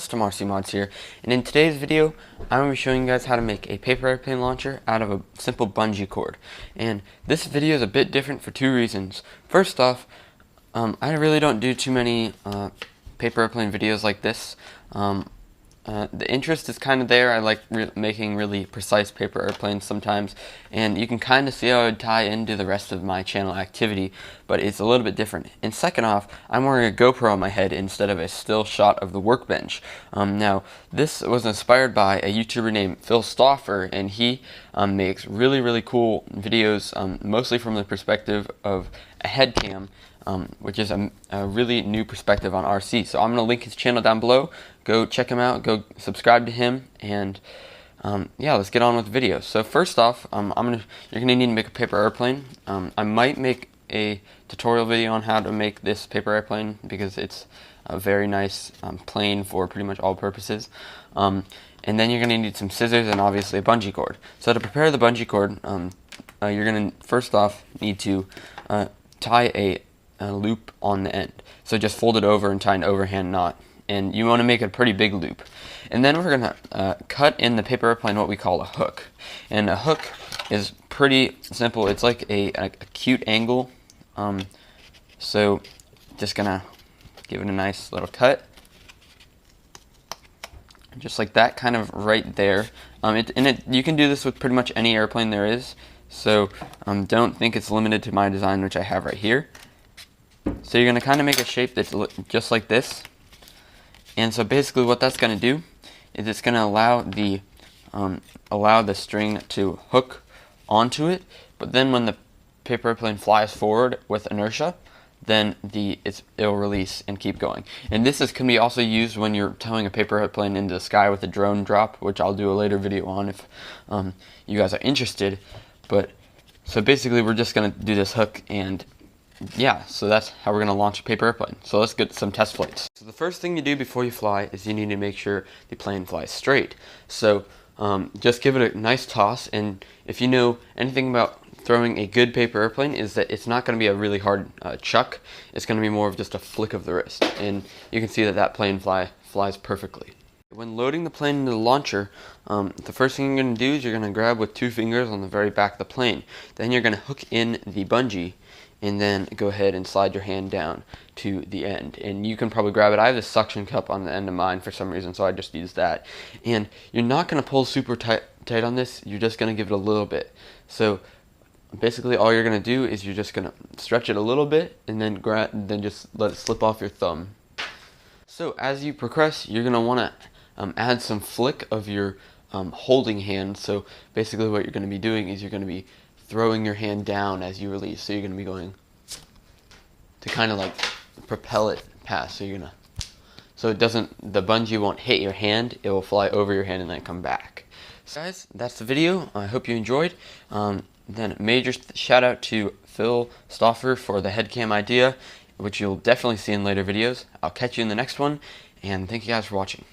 Custom RC Mods here, and in today's video I'm going to be showing you guys how to make a paper airplane launcher out of a simple bungee cord. And this video is a bit different for two reasons. First off, I really don't do too many paper airplane videos like this. The interest is kind of there. I like making really precise paper airplanes sometimes, and you can kind of see how it would tie into the rest of my channel activity, but it's a little bit different. And second off, I'm wearing a GoPro on my head instead of a still shot of the workbench. Now, this was inspired by a YouTuber named Phill Stoffer, and he makes really cool videos, mostly from the perspective of a HEADCAM, which is a really new perspective on RC. So I'm going to link his channel down below. Go check him out, go subscribe to him, and yeah, let's get on with the video. So first off, you're going to need to make a paper airplane. I might make a tutorial video on how to make this paper airplane because it's a very nice plane for pretty much all purposes. And then you're going to need some scissors and obviously a bungee cord. So to prepare the bungee cord, you're going to first off need to tie a loop on the end. So just fold it over and tie an overhand knot, and you want to make a pretty big loop. And then we're going to cut in the paper airplane what we call a hook. And a hook is pretty simple. It's like a acute angle. So just going to give it a nice little cut. Just like that, kind of right there. You can do this with pretty much any airplane there is. So don't think it's limited to my design, which I have right here. So you're going to kind of make a shape that's just like this. And so basically what that's going to do is it's going to allow the string to hook onto it, but then when the paper airplane flies forward with inertia, then it'll release and keep going. And this can be also used when you're towing a paper airplane into the sky with a drone drop, which I'll do a later video on if you guys are interested. But so basically we're just going to do this hook, and yeah, so that's how we're going to launch a paper airplane. So let's get some test flights. So the first thing you do before you fly is you need to make sure the plane flies straight. So just give it a nice toss, and if you know anything about throwing a good paper airplane, is that it's not going to be a really hard chuck. It's going to be more of just a flick of the wrist, and you can see that plane flies perfectly. When loading the plane into the launcher, the first thing you're going to do is you're going to grab with 2 fingers on the very back of the plane. Then you're going to hook in the bungee, and then go ahead and slide your hand down to the end. And you can probably grab it. I have this suction cup on the end of mine for some reason, so I just use that. And you're not going to pull super tight on this. You're just going to give it a little bit. So basically all you're going to do is you're just going to stretch it a little bit, and then just let it slip off your thumb. So as you progress, you're going to want to add some flick of your holding hand. So basically what you're going to be doing is you're going to be throwing your hand down as you release. So you're going to be going to kind of like propel it past. So the bungee won't hit your hand. It will fly over your hand and then come back. So guys, that's the video. I hope you enjoyed. Then a major shout out to Phill Stoffer for the HEADCAM idea, which you'll definitely see in later videos. I'll catch you in the next one, and thank you guys for watching.